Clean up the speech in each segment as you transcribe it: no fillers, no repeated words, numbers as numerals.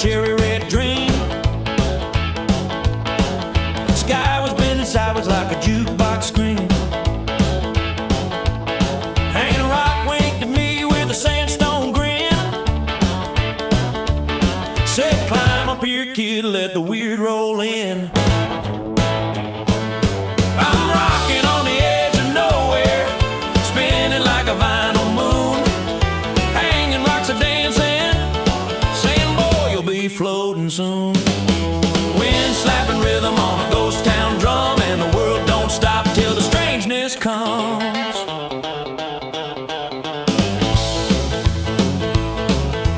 cherry red dream. The sky was bending sideways like a jukebox screen. Hanging rock winked at me with a sandstone grin. Said, climb up here, kid, let the weird roll in. I'm rocking on the edge of nowhere, spinning like a vinyl moon. Hanging rocks are dancing, saying, boy, you'll be floating soon. Wind slapping rhythm on a ghost town drum, and the world don't stop till the strangeness comes.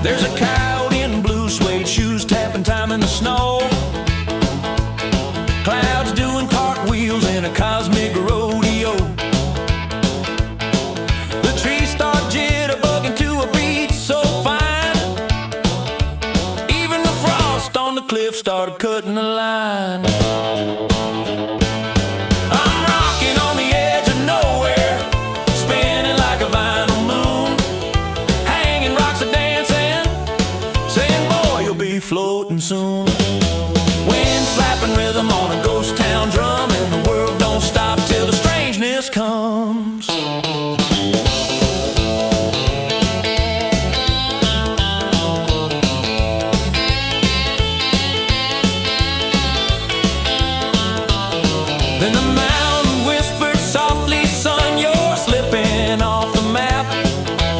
There's a coyote in blue suede shoes tapping time in the snow. Clouds doing cartwheels in a cosmic rodeo. The trees start jitterbugging to a beat so fine. Even the frost on the cliff started cutting a line. I'm rocking on the edge of nowhere, spinning like a vinyl moon. Hanging rocks are dancing, saying, boy, you'll be floating soon. Wind slapping rhythm on a ghost town drum, and the world don't stop till the strangeness comes. Then the mountain whispered softly, son, you're slipping off the map.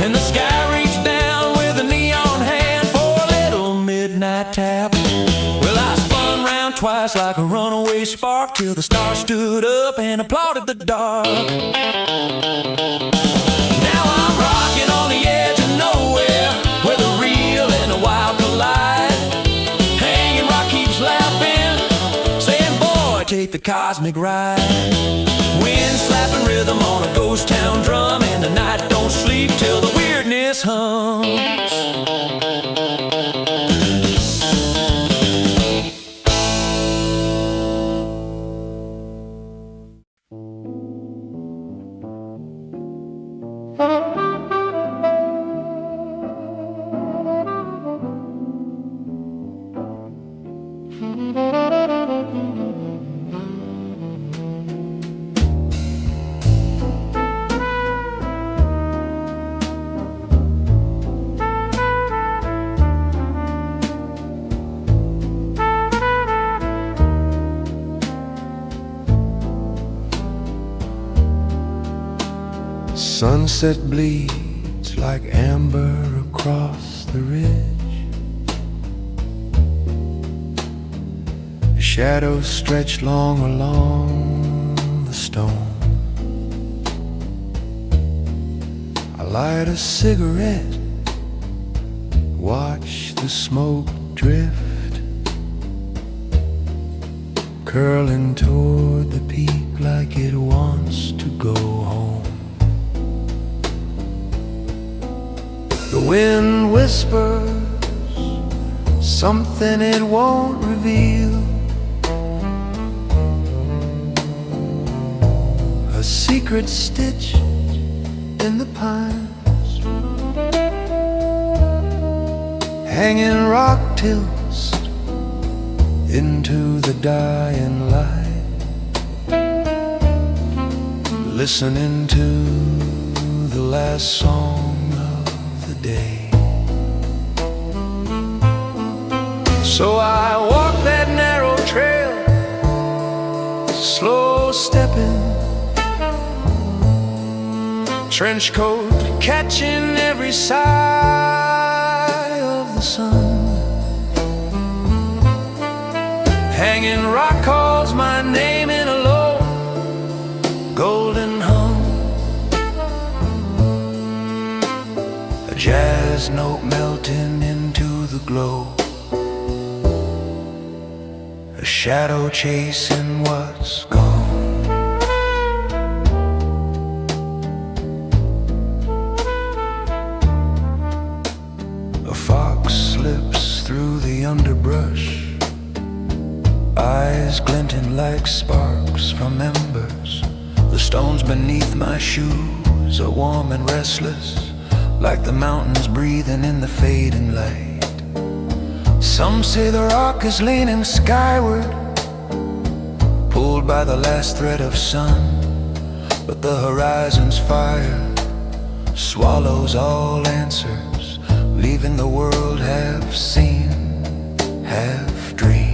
And the sky reached down with a neon hand for a little midnight tap. Well, I spun round twice like a runaway spark till the stars stood up and applauded the dark. Now I'm rocking on the edge of nowhere, where the real and the wild collide. Hanging rock keeps laughing, saying, boy, take the cosmic ride. Wind slapping rhythm on a ghost town drum, and the night don't sleep till the weirdness hums. Sunset bleeds like amber across the ridge. Shadows stretch long along the stone. I light a cigarette, watch the smoke drift, curling toward the peak like it wants to go home. The wind whispers something it won't reveal, a secret stitch in the pines. Hanging rock tilts into the dying light, listening to the last song of the day. So I walk that narrow trail, slow stepping, trench coat catching every sigh of the sun. Hanging rock calls my name in a low golden hum, a jazz note melting into the glow, a shadow chasing what's gone. A fox slips through the underbrush, eyes glinting like sparks from embers. The stones beneath my shoes are warm and restless, like the mountains breathing in the fading light. Some say the rock is leaning skyward, pulled by the last thread of sun. But the horizon's fire swallows all answers, leaving the world half seen, half dreamed.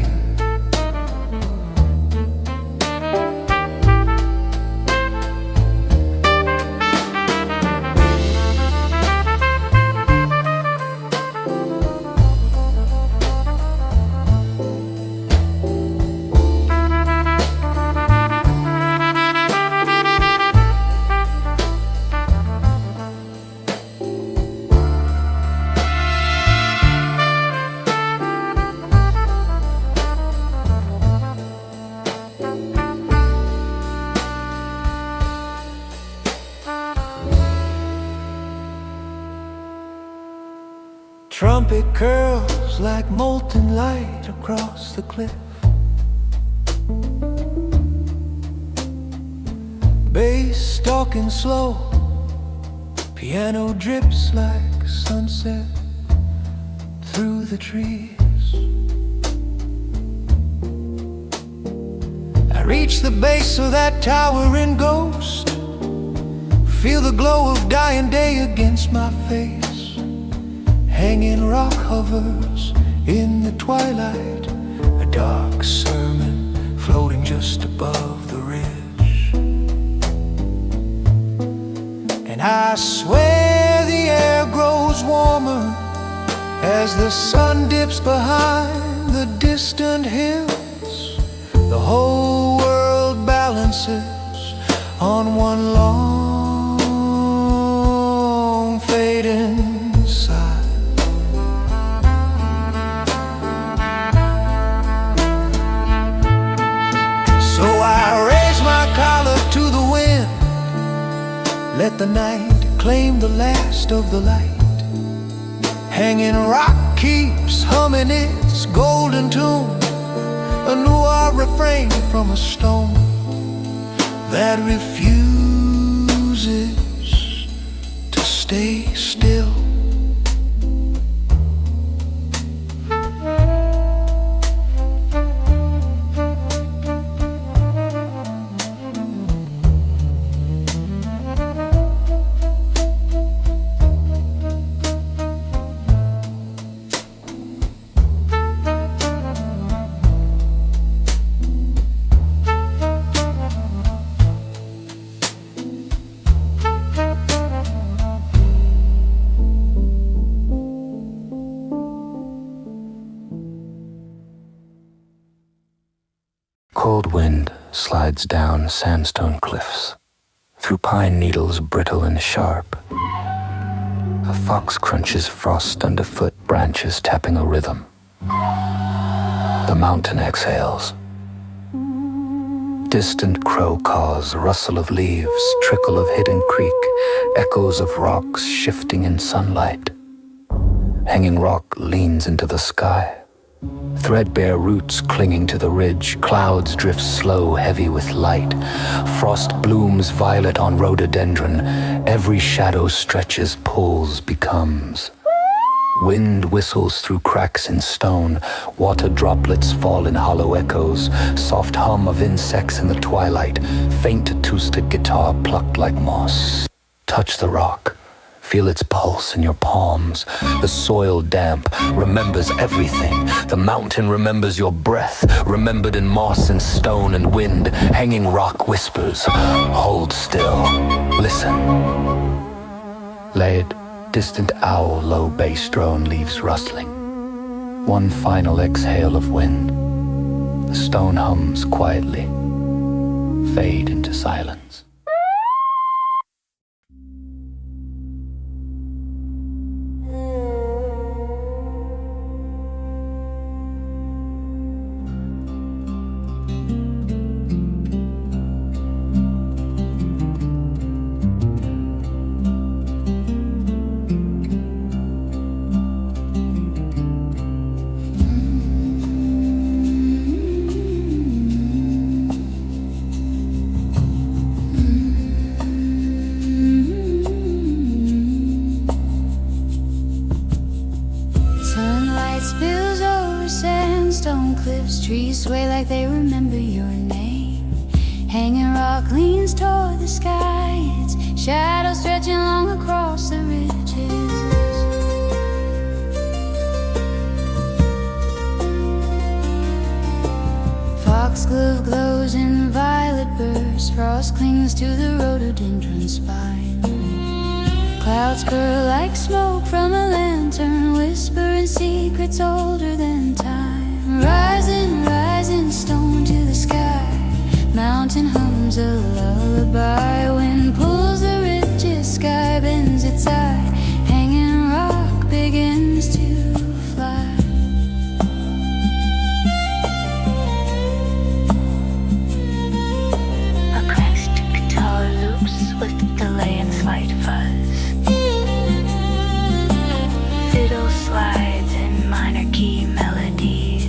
Trumpet curls like molten light across the cliff. Bass stalking slow, piano drips like sunset through the trees. I reach the base of that towering ghost, feel the glow of dying day against my face. Hanging rock hovers in the twilight, a dark sermon floating just above the ridge. And I swear the air grows warmer as the sun dips behind the distant hills. The whole world balances on one long fading sigh. So I raise my collar to the wind, let the night claim the last of the light. Hanging rock keeps humming its golden tune, a noir refrain from a stone that refuses to stay still. Cold wind slides down sandstone cliffs, through pine needles brittle and sharp. A fox crunches frost underfoot, branches tapping a rhythm. The mountain exhales. Distant crow caws, rustle of leaves, trickle of hidden creek, echoes of rocks shifting in sunlight. Hanging rock leans into the sky. Threadbare roots clinging to the ridge, clouds drift slow, heavy with light. Frost blooms violet on rhododendron, every shadow stretches, pulls, becomes. Wind whistles through cracks in stone, water droplets fall in hollow echoes, soft hum of insects in the twilight, faint acoustic guitar plucked like moss. Touch the rock. Feel its pulse in your palms. The soil damp remembers everything. The mountain remembers your breath, remembered in moss and stone and wind. Hanging rock whispers, hold still, listen. Laid, distant owl, low bass drone leaves rustling. One final exhale of wind. The stone hums quietly, fade into silence. rock leans toward the sky, its shadow stretching long across the ridges. Foxglove glows in violet bursts, frost clings to the rhododendron spine. Clouds curl like smoke from a lantern, whispering secrets older than time. Rising, rising stone to the sky, mountain hums a lullaby. Wind pulls the ridges, sky bends its eye, hanging rock begins to fly. A crest guitar loops with delay and slight fuzz. Fiddle slides in minor key melodies.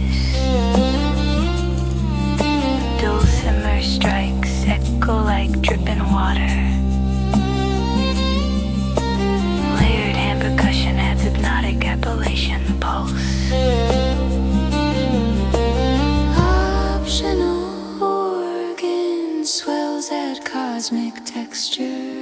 Dulcimer strikes echo like dripping water. Layered hand percussion adds hypnotic Appalachian pulse. Optional organ swells at cosmic texture.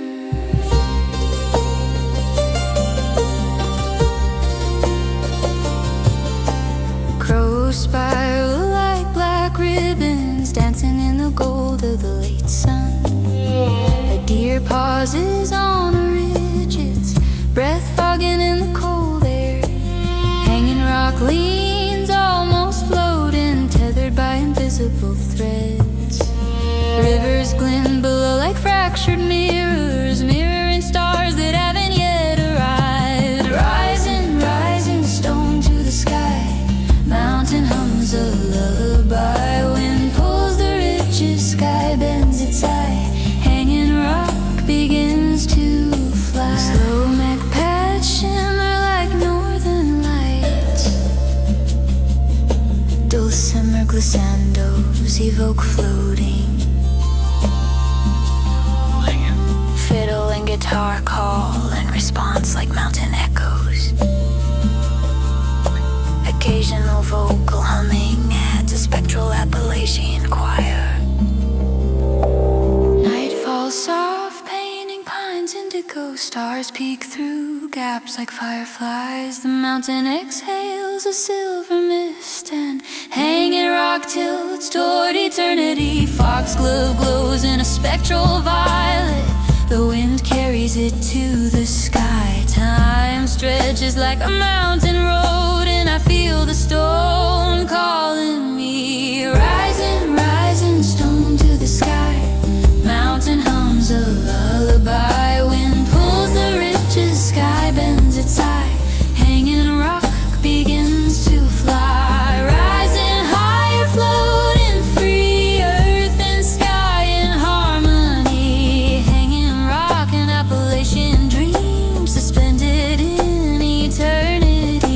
Crows spiral like black ribbons, dancing in the gold of the late sun. A deer pauses on a ridge, its breath fogging in the cold air. Hanging rock leans, almost floating, tethered by invisible threads. Rivers glint below like fractured mirrors, mirroring stars that haven't yet arrived. Rising, rising stone to the sky, mountain hums a lullaby. Wind pulls the ridges, sky bends its eye, hanging rock begins to fly. Slow neck pads shimmer like northern lights. Dulcimer glissandos evoke floating. Fiddle and guitar call in response like mountain echoes. Occasional vocal humming adds a spectral Appalachian choir. Night falls soft, painting pines indigo. Stars peek through gaps like fireflies. The mountain exhales a silver mist, and hanging rock tilts toward eternity. Foxglove glows in a spectral violet. The wind carries it to the sky. Time stretches like a mountain road, and I feel the stone calling me. Rising, rising stone to the sky, mountain hums a lullaby. Wind pulls the ridges, sky bends its eye, hanging rock begins to fly. Rising higher, floating free, earth and sky in harmony. Hanging rock, an Appalachian dream, suspended in eternity.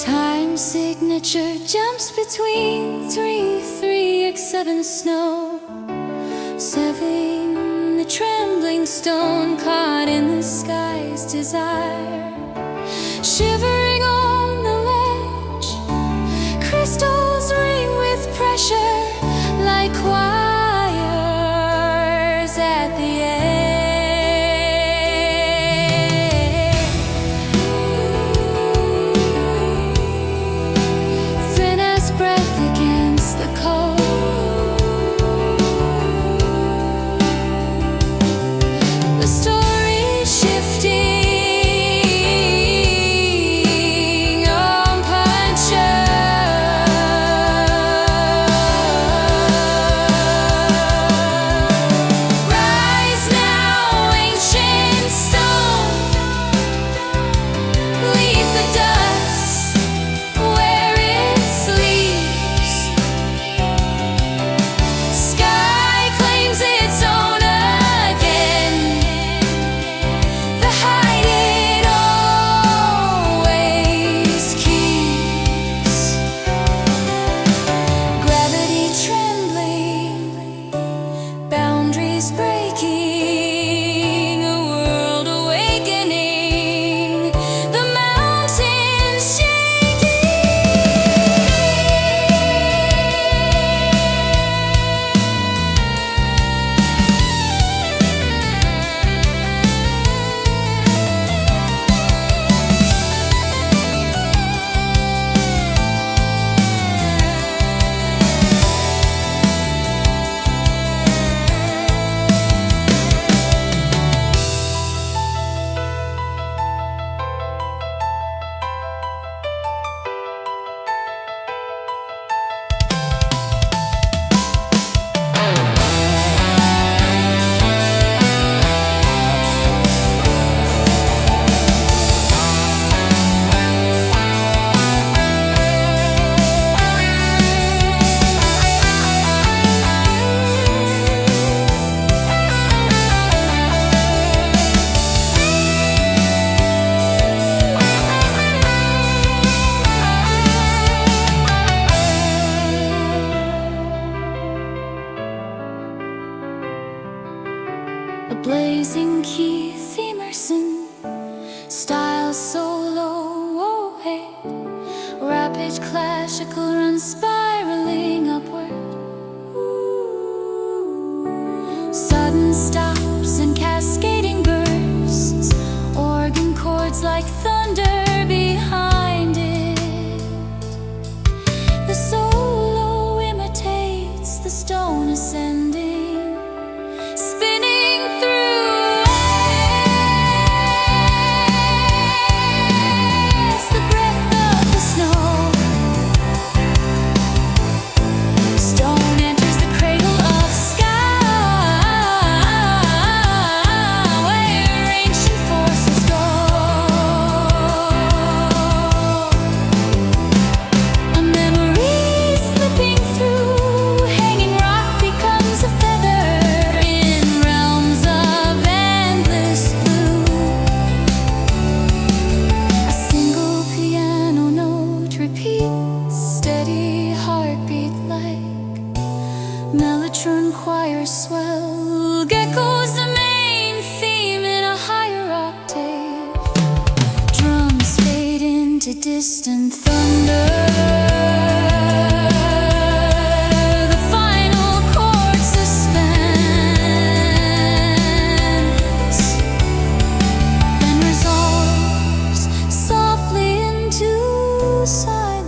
Time signature jumps between 3, 3x7 snow. 7, the trembling stone caught in the sky's desire. Shivering on the ledge, crystals ring with pressure like choirs at the edge. Thin as breath against the cold. The story shifting on Rise now, ancient stone. Leave the dust where it sleeps. Sky claims its own again. The hide it always keeps. Gravity trembling, boundaries breaking, a world awakening, the mountains a blazing Keith Emerson style solo, hey. Rapid classical run spiraling upward. Sudden stops and cascading bursts, organ chords like thunder behind it. The solo imitates the stone ascending, spinning through as the breath of the snow. Stone enters the cradle of sky, where ancient forces go. A memory slipping through, hanging rock becomes a feather in realms of endless blue. A single piano note repeats, steady heartbeat like mellotron choir swell. Geckos the main theme in a higher octave. Drums fade into distant thunder. The final chord suspense, then resolves softly into silence.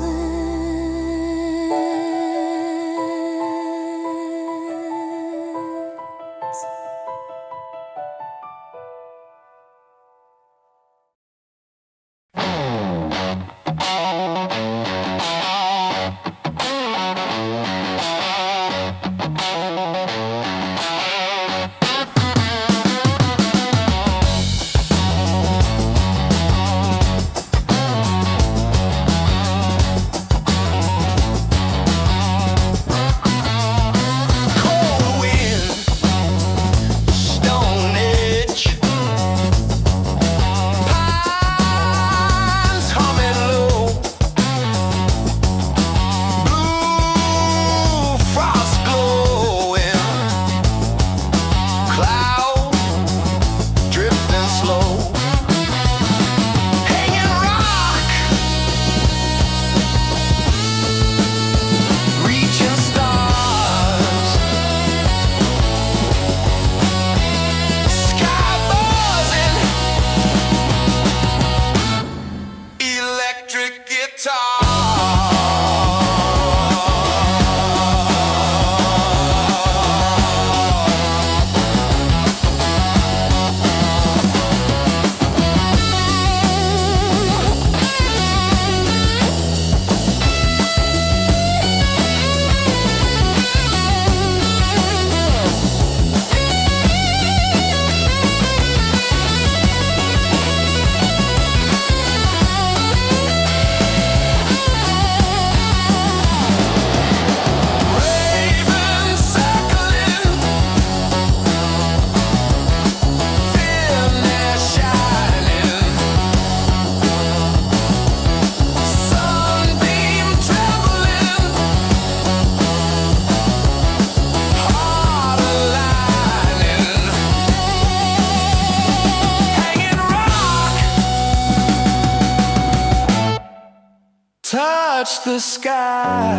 Touch the sky.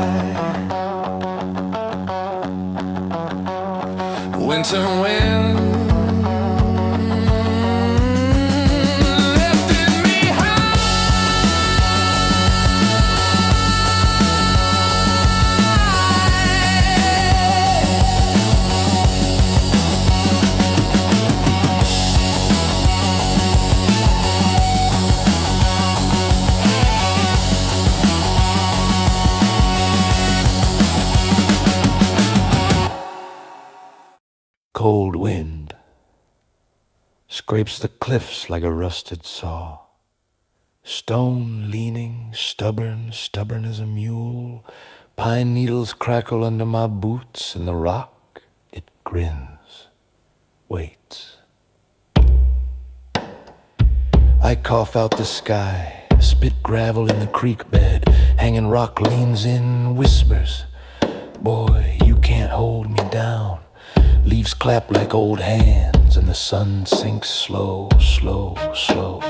Winter wind lifting me high. Cold wind scrapes the cliffs like a rusted saw. Stone leaning, stubborn as a mule. Pine needles crackle under my boots, and the rock, it grins, waits. I cough out the sky, spit gravel in the creek bed. Hanging rock leans in, whispers, "Boy, you can't hold me down." Leaves clap like old hands, and the sun sinks slow, slow, slow.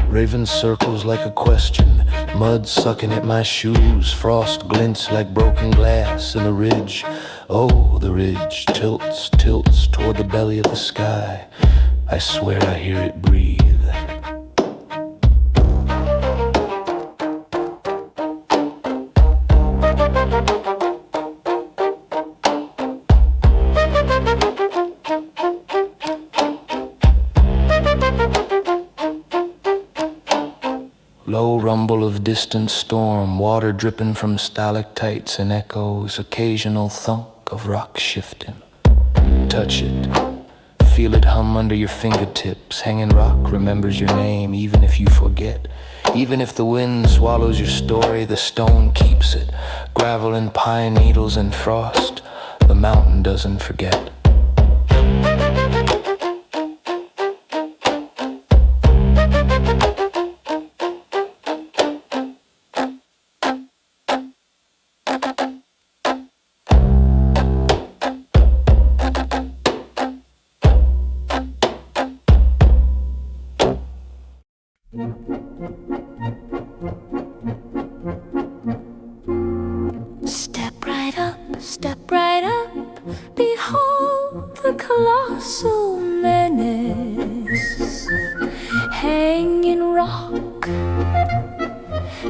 Raven circles like a question, mud sucking at my shoes. Frost glints like broken glass, and the ridge, oh, the ridge tilts toward the belly of the sky. I swear I hear it breathe. Low rumble of distant storm, water dripping from stalactites and echoes, occasional thunk of rock shifting. Touch it, feel it hum under your fingertips. Hanging rock remembers your name even if you forget. Even if the wind swallows your story, the stone keeps it. Gravel and pine needles and frost, the mountain doesn't forget. Step right up, behold the colossal menace. Hanging rock,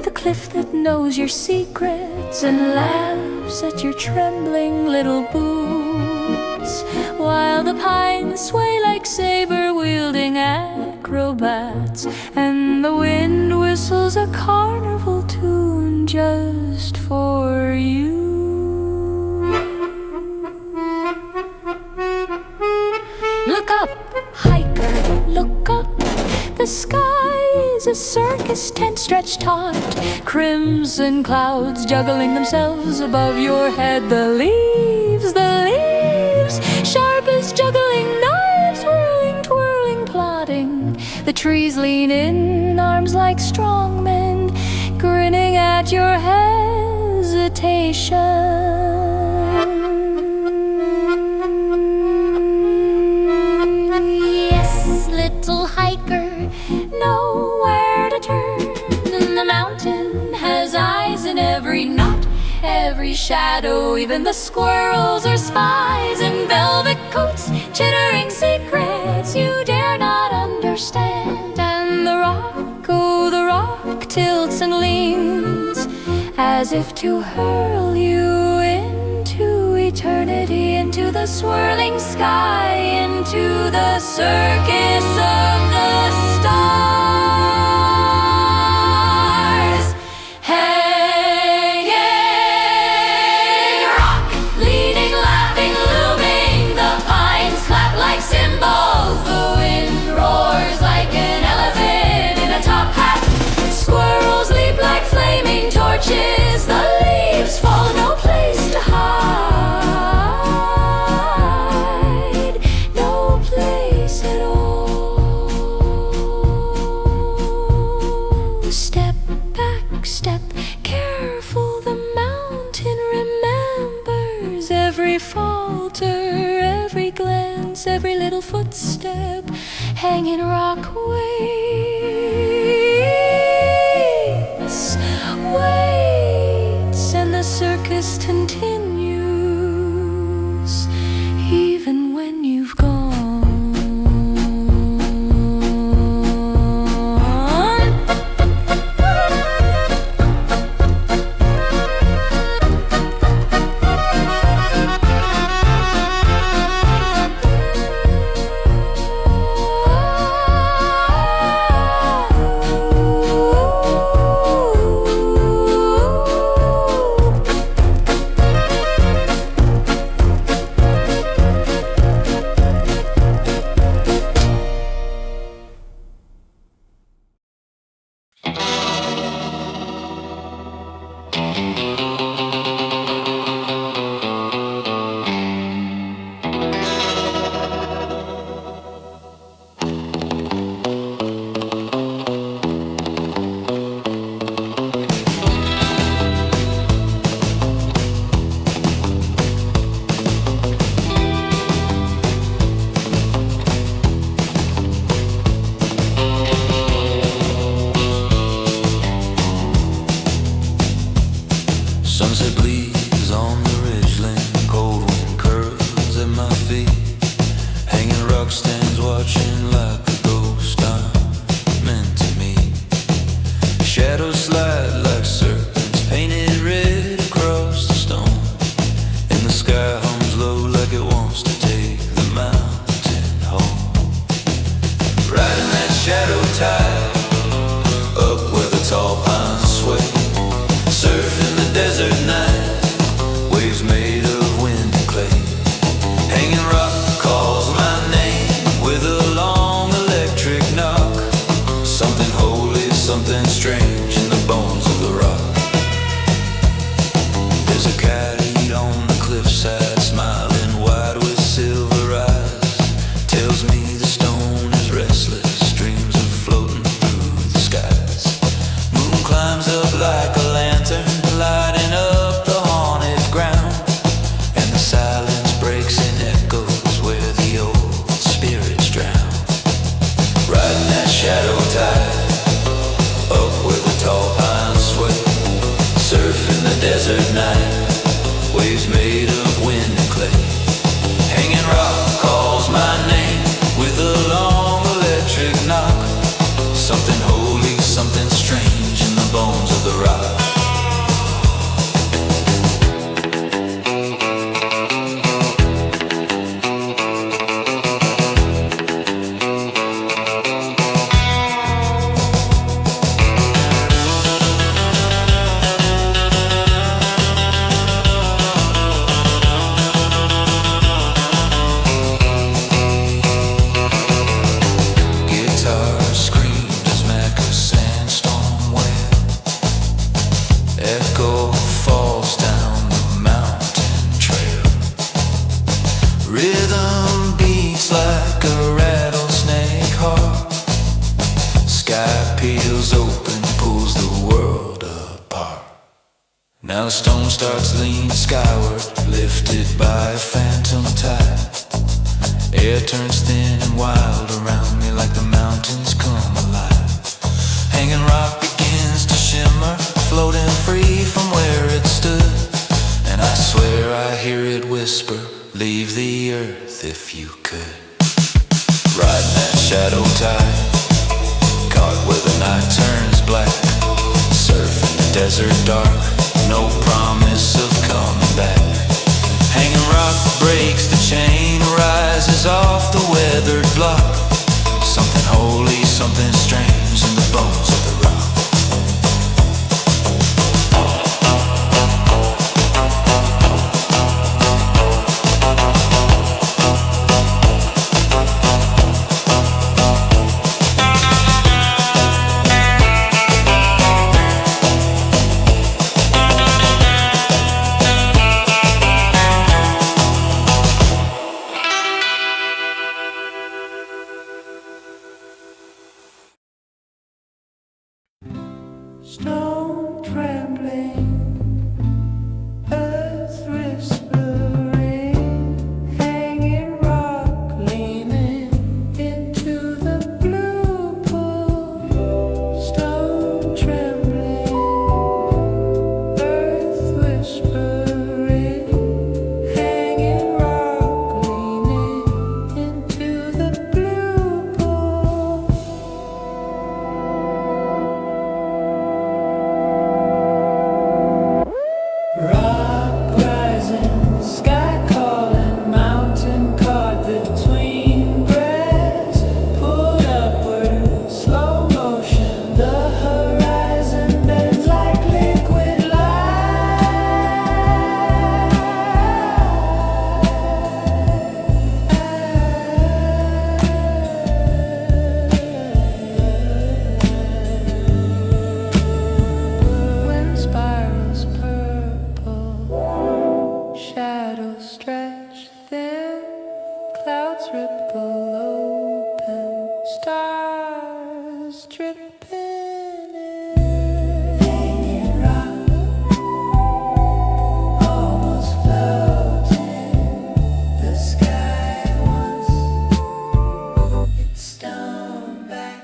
the cliff that knows your secrets and laughs at your trembling little boots, while the pines sway like saber-wielding acrobats, and the wind whistles a carnival tune just for you. Look up, hiker, look up. The sky's a circus tent stretched taut, crimson clouds juggling themselves above your head. The leaves, sharp as juggling knives, whirling, twirling, plotting. The trees lean in, arms like strong men, grinning at your hesitation. Little hiker, nowhere to turn. The mountain has eyes in every knot, every shadow. Even the squirrels are spies in velvet coats, chittering secrets you you dare not understand. And the rock, oh, the rock tilts and leans as if to hurl you into eternity, into the swirling sky, into the circus of the stars. Hanging rock, leaning, laughing, looming, the pines clap like cymbals, the wind roars like an elephant in a top hat. Squirrels leap like flaming torches, the leaves fall, no place to hide, no place at all. Step back, step careful, the mountain remembers every falter, every glance, every little footstep. Hanging rock waits, waits, and the circus continues even when you've gone. Sunset bleeds on the ridgeland, cold wind curls at my feet. Hanging rock stands watching like a ghost I'm meant to meet. Shadows slide like serpents painted red across the stone, and the sky hums low like it wants to take the mountain home. Riding that shadow tide up where the tall pines sway, surfing the desert night, waves made of wind and clay. Hanging rock calls my name with a long electric knock. Something holy, something strange in the bones of the rock. There's a caddy on the cliffside, smiling wide with silver eyes. Tells me the stone is restless, dreams of floating through the skies. Moon climbs up like a lantern, lighting up the haunted ground, and the silence breaks in echoes where the old spirits drown. Riding that shadow tide up where the tall pines sway, surfing the desert night, waves made of wind and clay. Hanging rock calls my name with a long electric knock. Something holy, something strange in the bones of the rock. Guitar screams as Mac a sandstorm wave. Echo falls down the mountain trail. Rhythm beats like a rattlesnake heart. Sky peels open, pulls the world apart. Now the stone starts leaning skyward, lifted by a phantom tide. Air turns thin and wild around me like the mountains come alive. Hanging rock begins to shimmer, floating free from where it stood. And I swear I hear it whisper, leave the earth if you could. Right now shadow tide, caught where the night turns black, surfing the desert dark, no promise of coming back. Hanging rock breaks the chain, rises off the weathered block. Something holy, something strange in the bones of the rock. Stone trembling, earth whispering, hanging rock leaning into the blue pool. Stone trembling, earth whispering, hanging rock leaning into the blue pool. Rock rising, sky calling, mountain caught between breaths, pulled upward, slow motion. The horizon bends like liquid light. Wind spirals purple, shadows stretch thin, clouds ripple open, stars dripping in. Hanging rock, almost floating. The sky once, it's stone back.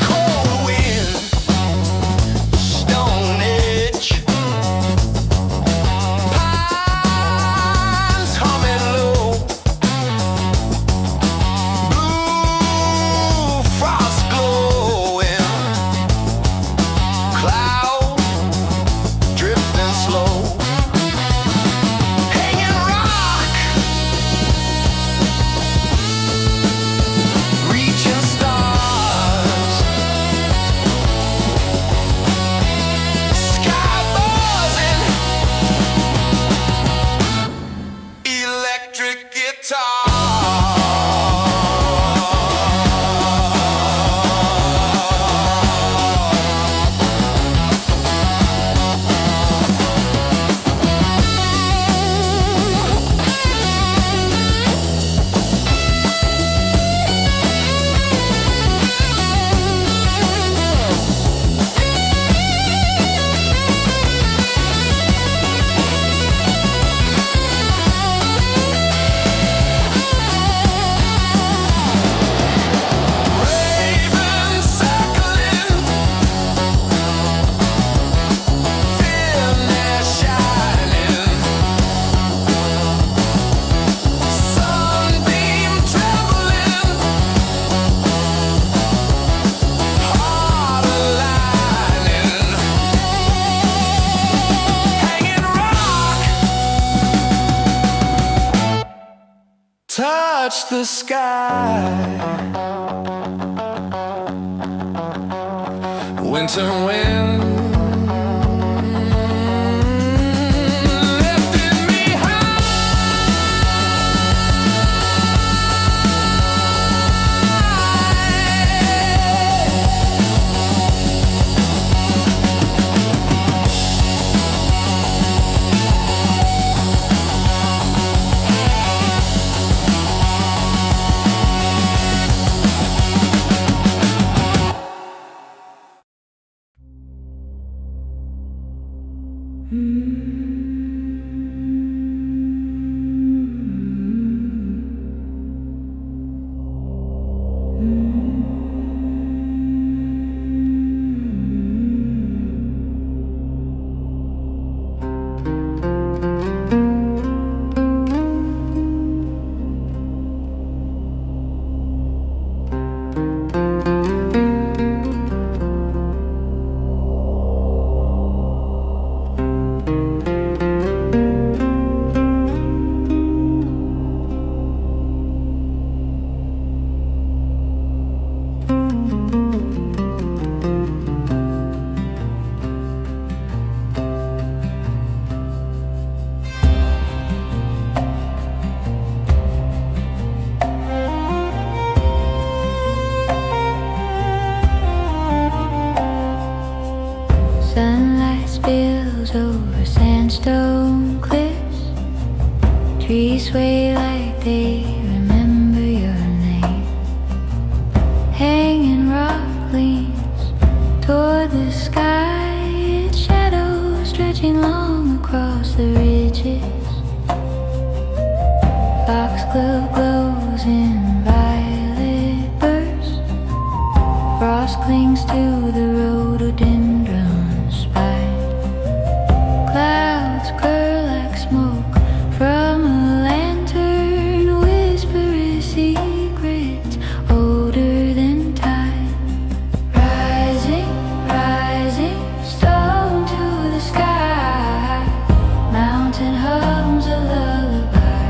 Cold wind, stone edge, pines humming low, blue frost glowing, cloud drifting slow. Hanging rock, reaching stars, sky buzzing, electric guitar. Raven circling, fierce shining, sunbeam trembling, heart aligning. Hanging rock, touch the sky. Winter wind lifting me high. Sunlight spills over sandstone cliffs. Trees sway like they remember your name. Hanging rock leans toward the sky, its shadow stretching long across the ridges. Foxglove glows in violet bursts. Frost clings to the rhododendron spine. Clouds curl like smoke from a lantern, whisper a secret older than time. Rising, rising, stone to the sky. Mountain hums a lullaby.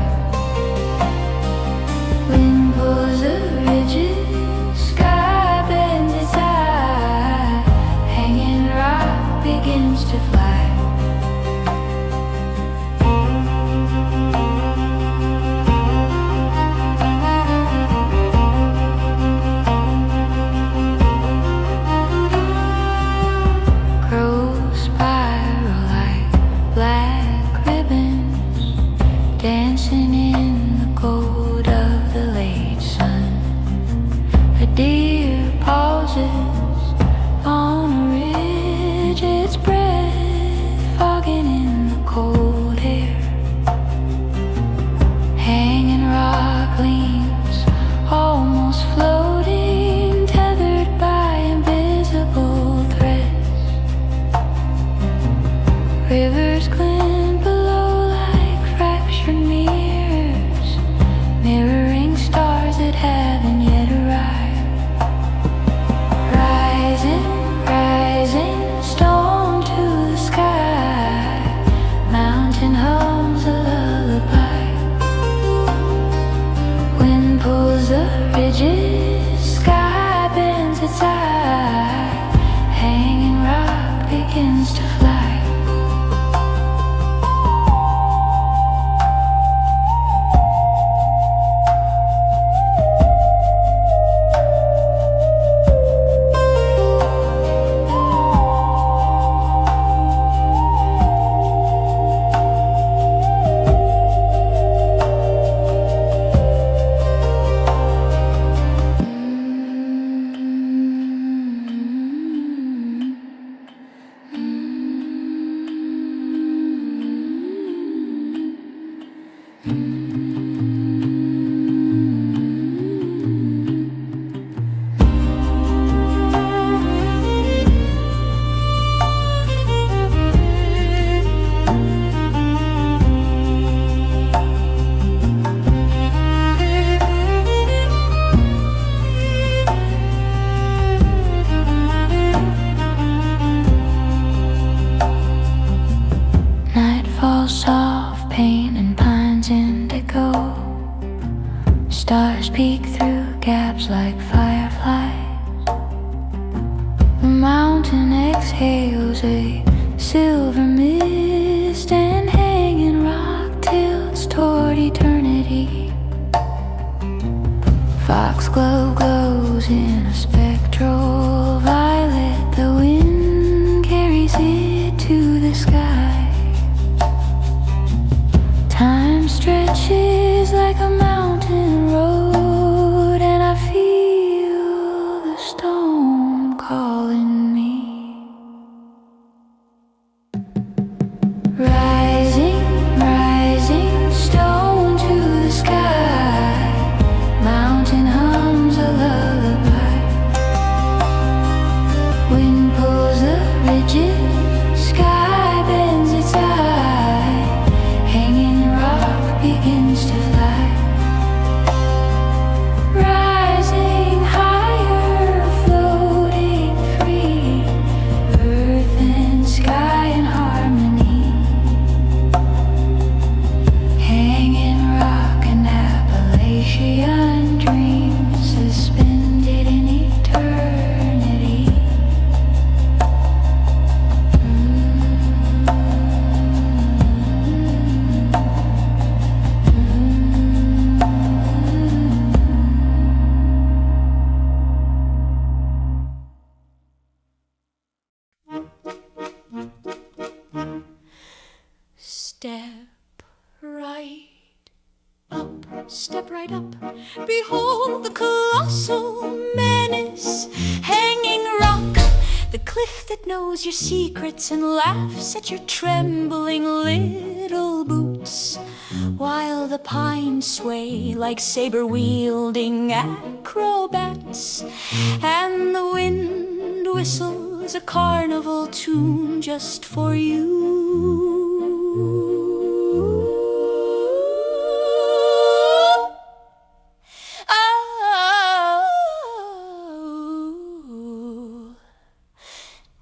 Wind pulls the ridges, sky bends its eye. Hanging rock begins to fly. Crows spiral like black ribbons, dancing in the cold of the late sun. A deer pauses on a ridge, its breath fogging in the cold air. Hanging rock leans, almost floating, tethered by invisible threads. Rivers glint below like fractured mirrors, mirroring stars that haven't yet arrived. Rising, rising, stone to the sky. Mountain hums a lullaby. Wind pulls the ridges, sky bends its eye. Hanging rock begins to fly. Night falls soft, pain and pines indigo. Stars peek through gaps like fireflies. The mountain exhales a silver mist, and hanging rock tilts toward eternity. Foxglove glows in a spectral violet. The wind carries it to the sky. Time stretches like a mountain road, and I feel the stone calling me. Rising, rising, stone to the sky. Mountain hums a lullaby. Wind pulls the ridges, sky bends its eye. Hanging rock begins to fly. Rising higher, floating free. Earth and sky in harmony. Hanging rock and Appalachian dreams suspended in eternity. Step right up, behold the colossal menace. Hanging rock, the cliff that knows your secrets and laughs at your trembling little boots, while the pines sway like saber-wielding acrobats, and the wind whistles a carnival tune just for you.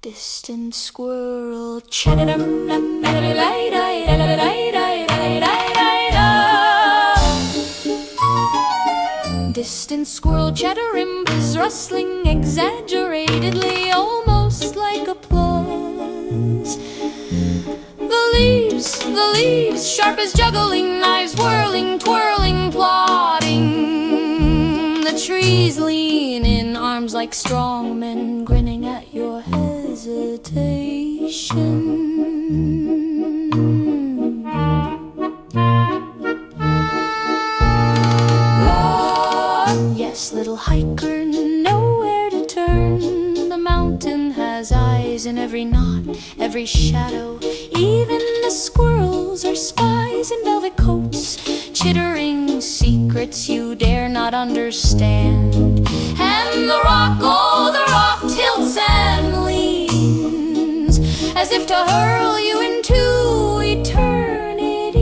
Distant squirrel chatter, distant squirrel chattering, rustling exaggeratedly, almost like applause. The leaves, sharp as juggling knives, whirling, twirling, plotting. The trees lean in arms like strong men, grinning at your hesitation. Yes, little hiker, nowhere to turn. The mountain has eyes in every knot, every shadow. Even the squirrels are spies in velvet coats, chittering secrets you dare not understand. And the rock, oh, the rock tilts and leans, as if to hurl you into eternity,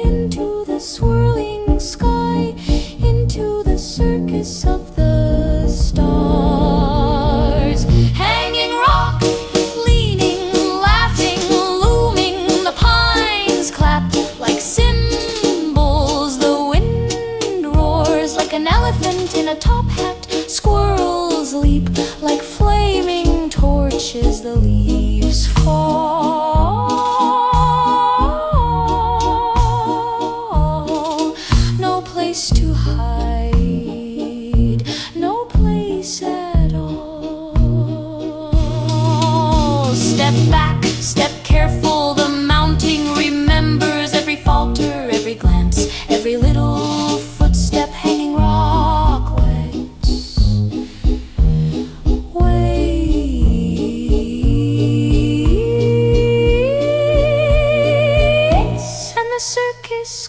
into the swirling sky, into the circus of the stars. Hanging rock, leaning, laughing, looming, the pines clap like cymbals. The wind roars like an elephant in a top hat. Squirrels leap like flaming torches. The leaves fall. No place to hide, no place at all. Step back, step careful. The mounting remembers every falter, every glance, every little footstep. Hanging rock waits, and the circus